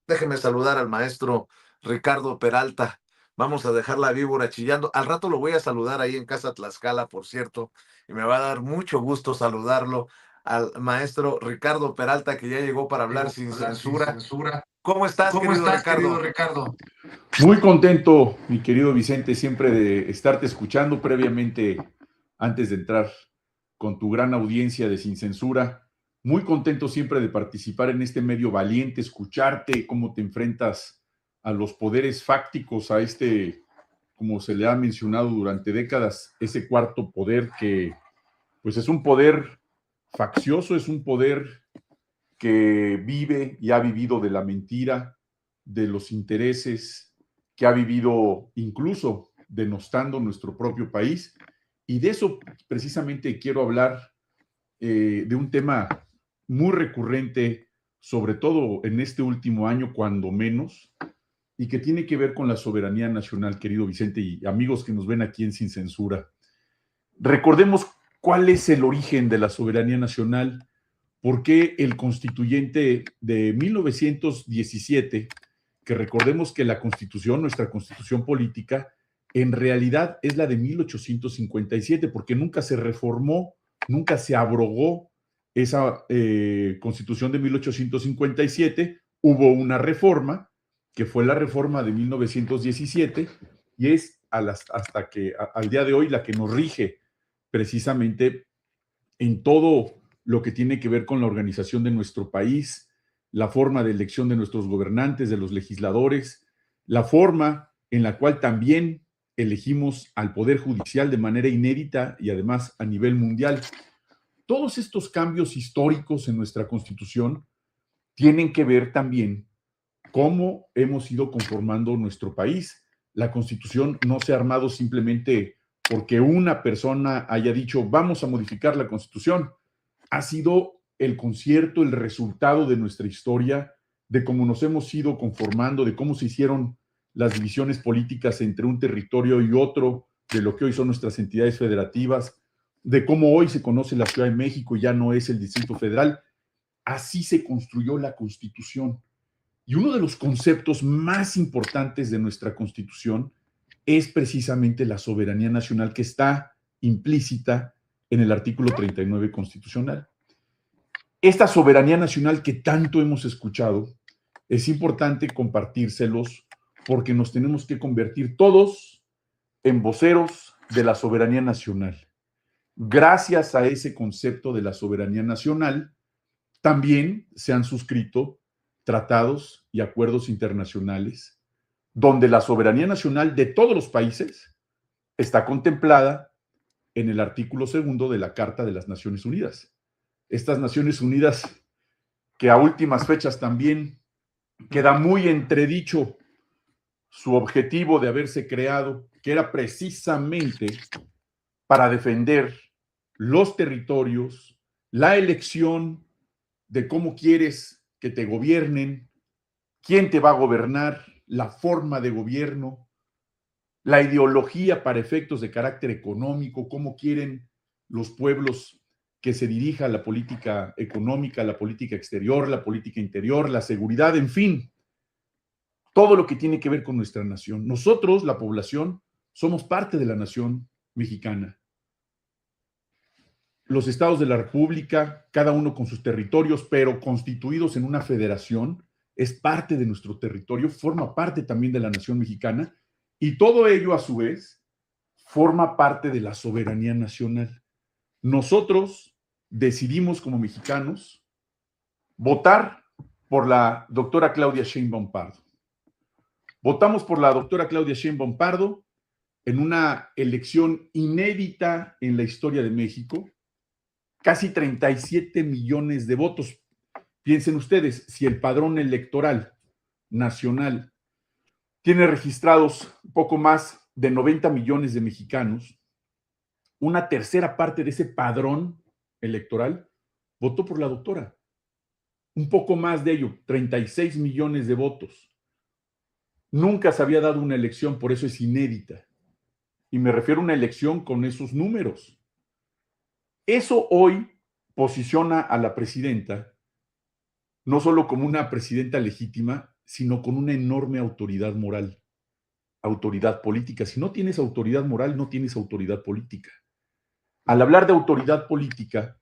Déjeme saludar al maestro Ricardo Peralta. Vamos a dejar la víbora chillando. Al rato lo voy a saludar ahí en Casa Tlaxcala, por cierto, y me va a dar mucho gusto saludarlo al maestro Ricardo Peralta, que ya llegó para hablar Llegó sin a hablar sin censura. censura. ¿Cómo estás, ¿Cómo querido estás, querido Ricardo? Ricardo? Muy contento, mi querido Vicente, siempre de estarte escuchando previamente, antes de entrar con tu gran audiencia de Sin Censura. Muy contento siempre de participar en este medio valiente, escucharte, cómo te enfrentas a los poderes fácticos, a este, como se le ha mencionado durante décadas, ese cuarto poder que, pues es un poder faccioso, es un poder que vive y ha vivido de la mentira, de los intereses, que ha vivido incluso denostando nuestro propio país. Y de eso precisamente quiero hablar, de un tema muy recurrente, sobre todo en este último año, cuando menos, y que tiene que ver con la soberanía nacional, querido Vicente, y amigos que nos ven aquí en Sin Censura. Recordemos cuál es el origen de la soberanía nacional. ¿Por qué el constituyente de 1917, que recordemos que la constitución, nuestra constitución política, en realidad es la de 1857, porque nunca se reformó, nunca se abrogó esa constitución de 1857, hubo una reforma, que fue la reforma de 1917, y es hasta que al día de hoy la que nos rige precisamente en todo lo que tiene que ver con la organización de nuestro país, la forma de elección de nuestros gobernantes, de los legisladores, la forma en la cual también elegimos al Poder Judicial de manera inédita y además a nivel mundial. Todos estos cambios históricos en nuestra Constitución tienen que ver también cómo hemos ido conformando nuestro país. La Constitución no se ha armado simplemente porque una persona haya dicho vamos a modificar la Constitución. Ha sido el concierto, el resultado de nuestra historia, de cómo nos hemos ido conformando, de cómo se hicieron las divisiones políticas entre un territorio y otro, de lo que hoy son nuestras entidades federativas, de cómo hoy se conoce la Ciudad de México y ya no es el Distrito Federal. Así se construyó la Constitución. Y uno de los conceptos más importantes de nuestra Constitución es precisamente la soberanía nacional, que está implícita en el artículo 39 constitucional. Esta soberanía nacional que tanto hemos escuchado, es importante compartírselos porque nos tenemos que convertir todos en voceros de la soberanía nacional. Gracias a ese concepto de la soberanía nacional, también se han suscrito tratados y acuerdos internacionales donde la soberanía nacional de todos los países está contemplada en el artículo 2 de la Carta de las Naciones Unidas. Estas Naciones Unidas que a últimas fechas también queda muy entredicho su objetivo de haberse creado, que era precisamente para defender los territorios, la elección de cómo quieres que te gobiernen, quién te va a gobernar, la forma de gobierno, la ideología para efectos de carácter económico, cómo quieren los pueblos que se dirija la política económica, la política exterior, la política interior, la seguridad, en fin, todo lo que tiene que ver con nuestra nación. Nosotros, la población, somos parte de la nación mexicana. Los estados de la República, cada uno con sus territorios, pero constituidos en una federación, es parte de nuestro territorio, forma parte también de la nación mexicana, y todo ello, a su vez, forma parte de la soberanía nacional. Nosotros decidimos como mexicanos votar por la doctora Claudia Sheinbaum Pardo. Votamos por la doctora Claudia Sheinbaum Pardo en una elección inédita en la historia de México, casi 37 millones de votos. Piensen ustedes, si el padrón electoral nacional tiene registrados poco más de 90 millones de mexicanos, una tercera parte de ese padrón electoral votó por la doctora. Un poco más de ello, 36 millones de votos. Nunca se había dado una elección, por eso es inédita. Y me refiero a una elección con esos números. Eso hoy posiciona a la presidenta no solo como una presidenta legítima, sino con una enorme autoridad moral, autoridad política. Si no tienes autoridad moral, no tienes autoridad política. Al hablar de autoridad política,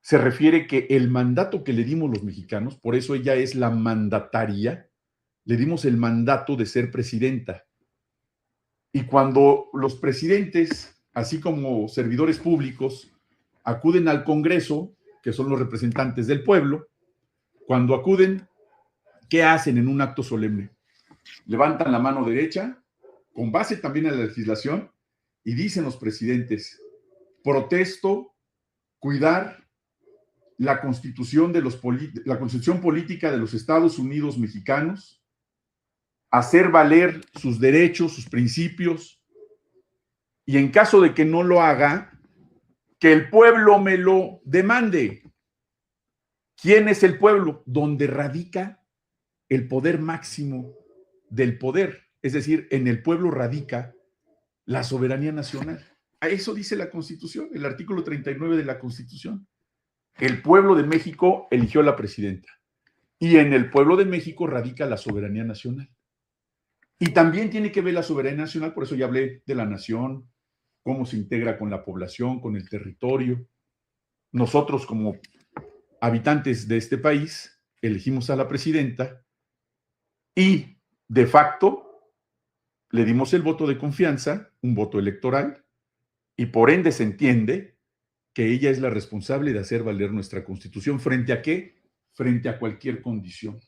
se refiere que el mandato que le dimos los mexicanos, por eso ella es la mandataria, le dimos el mandato de ser presidenta. Y cuando los presidentes, así como servidores públicos, acuden al Congreso, que son los representantes del pueblo, cuando acuden, ¿qué hacen en un acto solemne? Levantan la mano derecha, con base también en la legislación, y dicen los presidentes: protesto cuidar la constitución, la constitución política de los Estados Unidos mexicanos, hacer valer sus derechos, sus principios, y en caso de que no lo haga, que el pueblo me lo demande. ¿Quién es el pueblo? Donde radica el poder máximo del poder. Es decir, en el pueblo radica la soberanía nacional. A eso dice la Constitución, el artículo 39 de la Constitución. El pueblo de México eligió a la presidenta y en el pueblo de México radica la soberanía nacional. Y también tiene que ver la soberanía nacional, por eso ya hablé de la nación, cómo se integra con la población, con el territorio. Nosotros como habitantes de este país elegimos a la presidenta y de facto le dimos el voto de confianza, un voto electoral, y por ende se entiende que ella es la responsable de hacer valer nuestra Constitución. ¿Frente a qué? Frente a cualquier condición.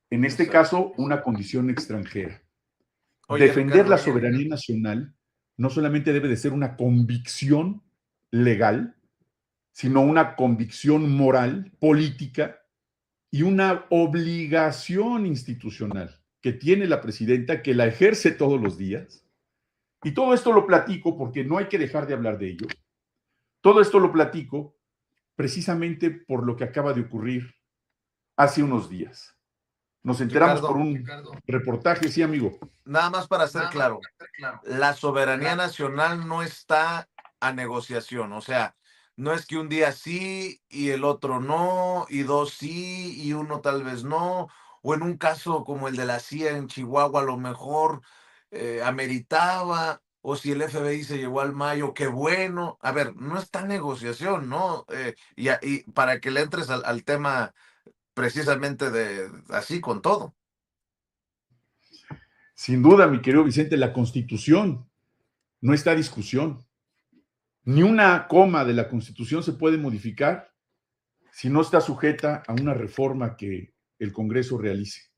En este caso, una condición extranjera. Oye, Defender Ricardo, la soberanía nacional no solamente debe de ser una convicción legal, sino una convicción moral, política y una obligación institucional que tiene la presidenta, que la ejerce todos los días. Y todo esto lo platico porque no hay que dejar de hablar de ello. Todo esto lo platico precisamente por lo que acaba de ocurrir hace unos días. Nos enteramos por un reportaje, sí, amigo. Nada más para ser claro, la soberanía nacional no está a negociación, o sea, no es que un día sí y el otro no, y dos sí y uno tal vez no, o en un caso como el de la CIA en Chihuahua a lo mejor ameritaba, o si el FBI se llevó al Mayo, qué bueno. A ver, no está en negociación, ¿no? Y para que le entres al tema precisamente de así con todo. Sin duda, mi querido Vicente, la Constitución no está a discusión. Ni una coma de la Constitución se puede modificar si no está sujeta a una reforma que el Congreso realice.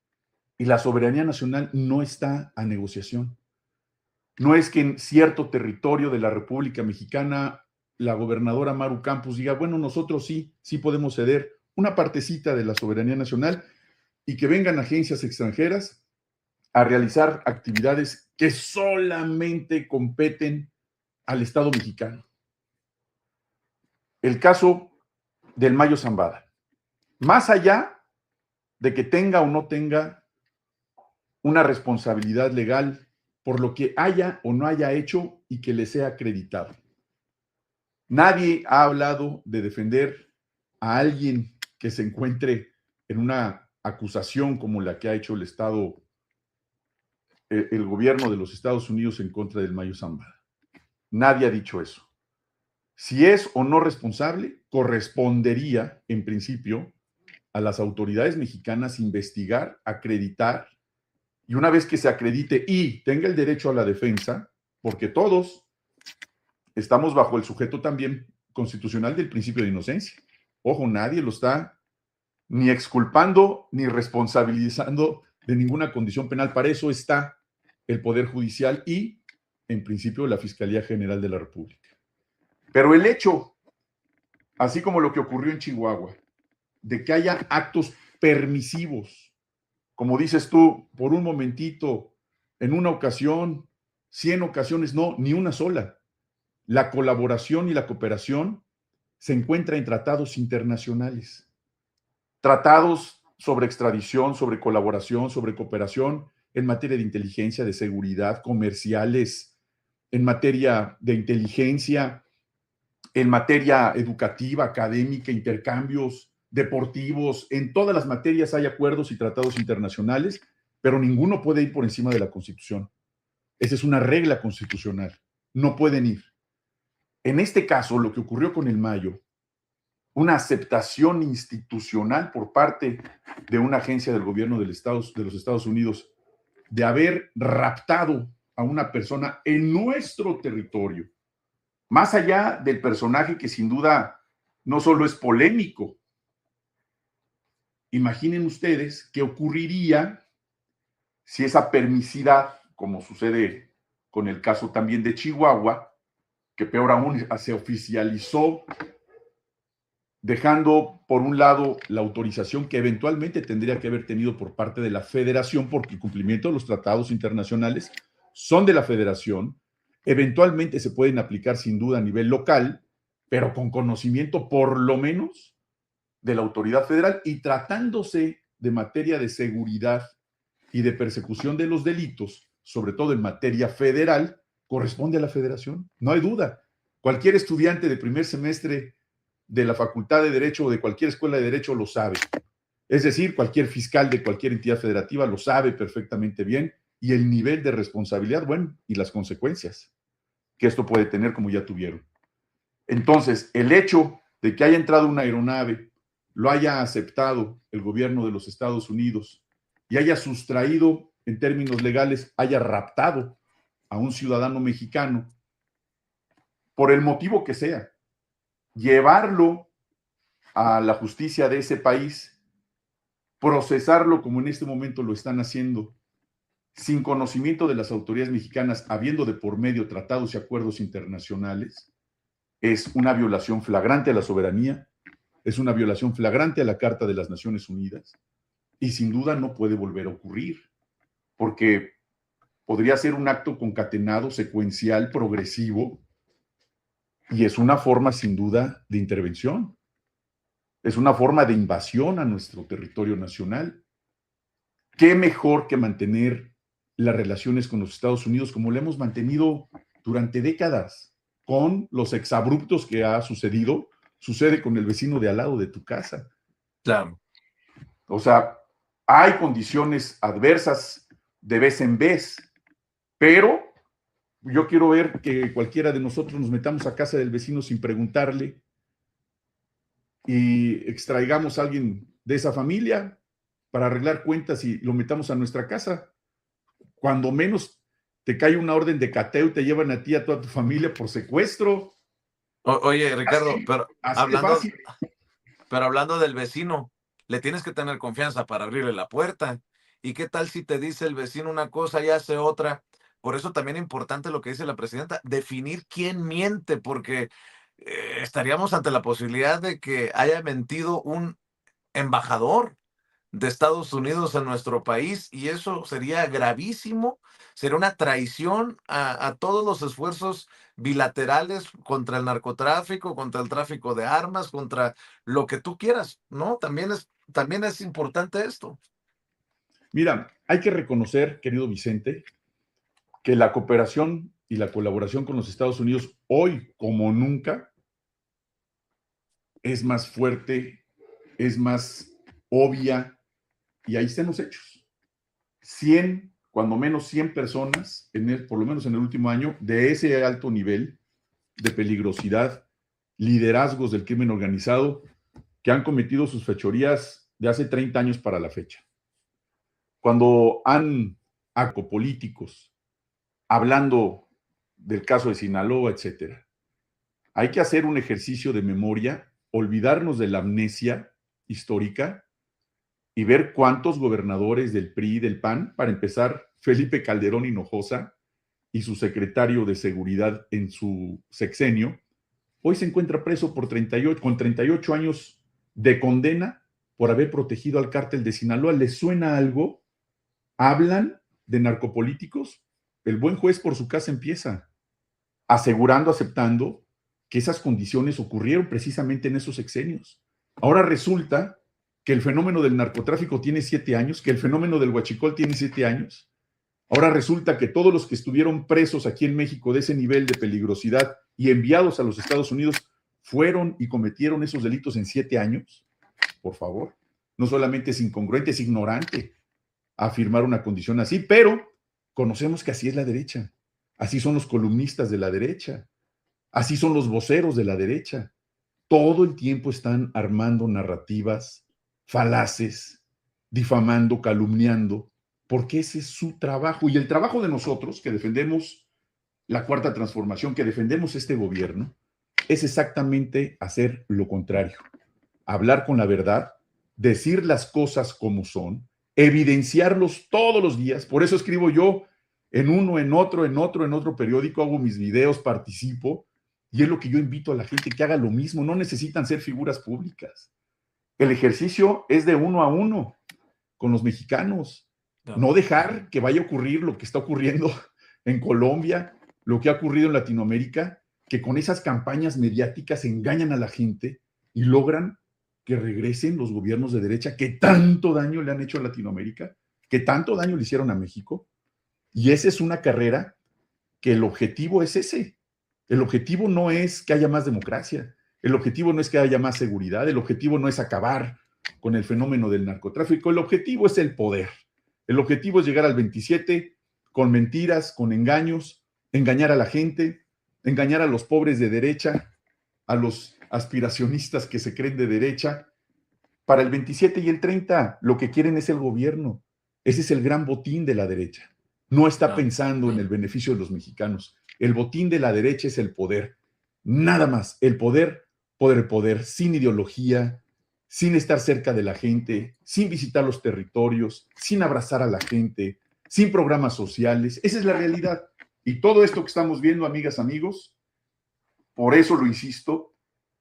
Y la soberanía nacional no está a negociación. No es que en cierto territorio de la República Mexicana la gobernadora Maru Campos diga, bueno, nosotros sí podemos ceder una partecita de la soberanía nacional y que vengan agencias extranjeras a realizar actividades que solamente competen al Estado mexicano. El caso del Mayo Zambada. Más allá de que tenga o no tenga una responsabilidad legal por lo que haya o no haya hecho y que le sea acreditado. Nadie ha hablado de defender a alguien que se encuentre en una acusación como la que ha hecho el gobierno de los Estados Unidos en contra del Mayo Zambada. Nadie ha dicho eso. Si es o no responsable, correspondería, en principio, a las autoridades mexicanas investigar, acreditar, y una vez que se acredite y tenga el derecho a la defensa, porque todos estamos bajo el sujeto también constitucional del principio de inocencia. Ojo, nadie lo está ni exculpando ni responsabilizando de ninguna condición penal. Para eso está el Poder Judicial y, en principio, la Fiscalía General de la República. Pero el hecho, así como lo que ocurrió en Chihuahua, de que haya actos permisivos, como dices tú, por un momentito, en una ocasión, 100 ocasiones, no, ni una sola. La colaboración y la cooperación se encuentra en tratados internacionales. Tratados sobre extradición, sobre colaboración, sobre cooperación en materia de inteligencia, de seguridad, comerciales, en materia de inteligencia, en materia educativa, académica, intercambios deportivos, en todas las materias hay acuerdos y tratados internacionales, pero ninguno puede ir por encima de la Constitución. Esa es una regla constitucional. No pueden ir. En este caso, lo que ocurrió con el Mayo, una aceptación institucional por parte de una agencia del gobierno de los Estados Unidos de haber raptado a una persona en nuestro territorio, más allá del personaje que sin duda no solo es polémico. Imaginen ustedes qué ocurriría si esa permisidad, como sucede con el caso también de Chihuahua, que peor aún se oficializó, dejando por un lado la autorización que eventualmente tendría que haber tenido por parte de la Federación, porque el cumplimiento de los tratados internacionales son de la Federación, eventualmente se pueden aplicar sin duda a nivel local, pero con conocimiento por lo menos de la autoridad federal, y tratándose de materia de seguridad y de persecución de los delitos, sobre todo en materia federal, corresponde a la Federación, no hay duda. Cualquier estudiante de primer semestre de la Facultad de Derecho o de cualquier escuela de Derecho lo sabe. Es decir, cualquier fiscal de cualquier entidad federativa lo sabe perfectamente bien, y el nivel de responsabilidad, bueno, y las consecuencias que esto puede tener, como ya tuvieron. Entonces, el hecho de que haya entrado una aeronave, lo haya aceptado el gobierno de los Estados Unidos y haya sustraído, en términos legales, haya raptado a un ciudadano mexicano, por el motivo que sea, llevarlo a la justicia de ese país, procesarlo como en este momento lo están haciendo, sin conocimiento de las autoridades mexicanas, habiendo de por medio tratados y acuerdos internacionales, es una violación flagrante a la soberanía, es una violación flagrante a la Carta de las Naciones Unidas, y sin duda no puede volver a ocurrir, porque podría ser un acto concatenado, secuencial, progresivo, y es una forma sin duda de intervención, es una forma de invasión a nuestro territorio nacional. ¿Qué mejor que mantener las relaciones con los Estados Unidos como lo hemos mantenido durante décadas, con los exabruptos que ha sucedido? Sucede con el vecino de al lado de tu casa. Claro. O sea, hay condiciones adversas de vez en vez, pero yo quiero ver que cualquiera de nosotros nos metamos a casa del vecino sin preguntarle y extraigamos a alguien de esa familia para arreglar cuentas y lo metamos a nuestra casa. Cuando menos te cae una orden de cateo y te llevan a ti y a toda tu familia por secuestro. Oye, Ricardo, Así, pero así de fácil. hablando del vecino, le tienes que tener confianza para abrirle la puerta. ¿Y qué tal si te dice el vecino una cosa y hace otra? Por eso también es importante lo que dice la presidenta, definir quién miente, porque estaríamos ante la posibilidad de que haya mentido un embajador de Estados Unidos en nuestro país, y eso sería gravísimo, sería una traición a todos los esfuerzos bilaterales contra el narcotráfico, contra el tráfico de armas, contra lo que tú quieras, ¿no? También es importante esto. Mira, hay que reconocer, querido Vicente, que la cooperación y la colaboración con los Estados Unidos hoy como nunca es más fuerte, es más obvia, y ahí están los hechos. 100, cuando menos 100 personas, por lo menos en el último año, de ese alto nivel de peligrosidad, liderazgos del crimen organizado, que han cometido sus fechorías de hace 30 años para la fecha. Cuando han políticos hablando del caso de Sinaloa, etcétera, hay que hacer un ejercicio de memoria, olvidarnos de la amnesia histórica y ver cuántos gobernadores del PRI y del PAN, para empezar, Felipe Calderón Hinojosa y su secretario de Seguridad en su sexenio, hoy se encuentra preso con 38 años de condena por haber protegido al cártel de Sinaloa. ¿Les suena algo? ¿Hablan de narcopolíticos? El buen juez por su casa empieza, asegurando, aceptando que esas condiciones ocurrieron precisamente en esos sexenios. Ahora resulta que el fenómeno del narcotráfico tiene 7 años, que el fenómeno del huachicol tiene 7 años. Ahora resulta que todos los que estuvieron presos aquí en México de ese nivel de peligrosidad y enviados a los Estados Unidos fueron y cometieron esos delitos en 7 años. por favor. No solamente es incongruente, es ignorante afirmar una condición así, pero conocemos que así es la derecha. Así son los columnistas de la derecha. Así son los voceros de la derecha. Todo el tiempo están armando narrativas falaces, difamando, calumniando, porque ese es su trabajo. Y el trabajo de nosotros, que defendemos la cuarta transformación, que defendemos este gobierno, es exactamente hacer lo contrario. Hablar con la verdad, decir las cosas como son, evidenciarlos todos los días. Por eso escribo yo en uno, en otro periódico, hago mis videos, participo, y es lo que yo invito a la gente que haga lo mismo. No necesitan ser figuras públicas. El ejercicio es de uno a uno con los mexicanos. No dejar que vaya a ocurrir lo que está ocurriendo en Colombia, lo que ha ocurrido en Latinoamérica, que con esas campañas mediáticas engañan a la gente y logran que regresen los gobiernos de derecha que tanto daño le han hecho a Latinoamérica, que tanto daño le hicieron a México. Y esa es una carrera que el objetivo es ese. El objetivo no es que haya más democracia, el objetivo no es que haya más seguridad, el objetivo no es acabar con el fenómeno del narcotráfico, el objetivo es el poder. El objetivo es llegar al 27 con mentiras, con engaños, engañar a la gente, engañar a los pobres de derecha, a los aspiracionistas que se creen de derecha. Para el 27 y el 30 lo que quieren es el gobierno. Ese es el gran botín de la derecha. No está pensando en el beneficio de los mexicanos. El botín de la derecha es el poder. Nada más. El poder, poder, sin ideología, sin estar cerca de la gente, sin visitar los territorios, sin abrazar a la gente, sin programas sociales. Esa es la realidad. Y todo esto que estamos viendo, amigas, amigos, por eso lo insisto,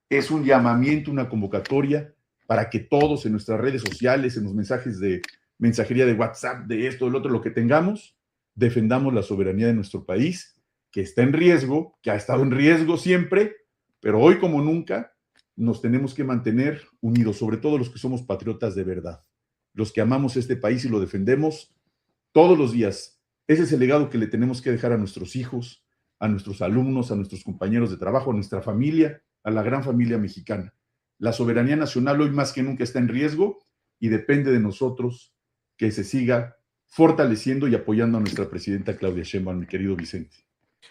es un llamamiento, una convocatoria para que todos en nuestras redes sociales, en los mensajes de mensajería de WhatsApp, de esto, del otro, lo que tengamos, defendamos la soberanía de nuestro país, que está en riesgo, que ha estado en riesgo siempre, pero hoy como nunca nos tenemos que mantener unidos, sobre todo los que somos patriotas de verdad, los que amamos este país y lo defendemos todos los días. Ese es el legado que le tenemos que dejar a nuestros hijos, a nuestros alumnos, a nuestros compañeros de trabajo, a nuestra familia, a la gran familia mexicana. La soberanía nacional hoy más que nunca está en riesgo y depende de nosotros que se siga fortaleciendo y apoyando a nuestra presidenta Claudia Sheinbaum, mi querido Vicente.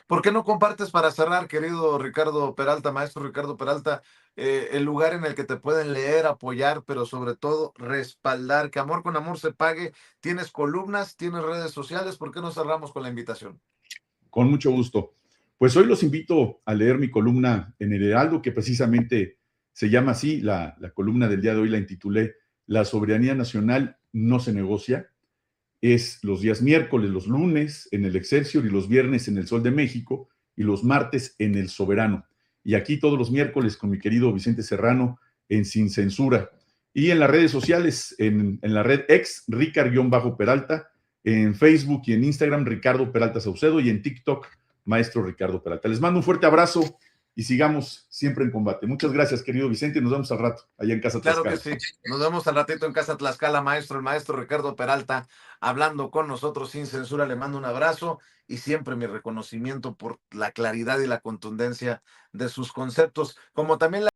¿Por qué no compartes para cerrar, querido Ricardo Peralta, maestro Ricardo Peralta, el lugar en el que te pueden leer, apoyar, pero sobre todo respaldar, que Amor con Amor se pague? Tienes columnas, tienes redes sociales, ¿por qué no cerramos con la invitación? Con mucho gusto. Pues hoy los invito a leer mi columna en el Heraldo, que precisamente se llama así, la columna del día de hoy la intitulé La soberanía nacional no se negocia. Es los días miércoles, los lunes en el Excelsior y los viernes en el Sol de México y los martes en el Soberano. Y aquí todos los miércoles con mi querido Vicente Serrano en Sin Censura. Y en las redes sociales, en la red ex, Ricard-Peralta, en Facebook y en Instagram, Ricardo Peralta Saucedo, y en TikTok, Maestro Ricardo Peralta. Les mando un fuerte abrazo y sigamos siempre en combate. Muchas gracias, querido Vicente, y nos vemos al rato, allá en Casa Tlaxcala. Claro que sí. Nos vemos al ratito en Casa Tlaxcala, maestro, el maestro Ricardo Peralta, hablando con nosotros sin censura. Le mando un abrazo y siempre mi reconocimiento por la claridad y la contundencia de sus conceptos, como también la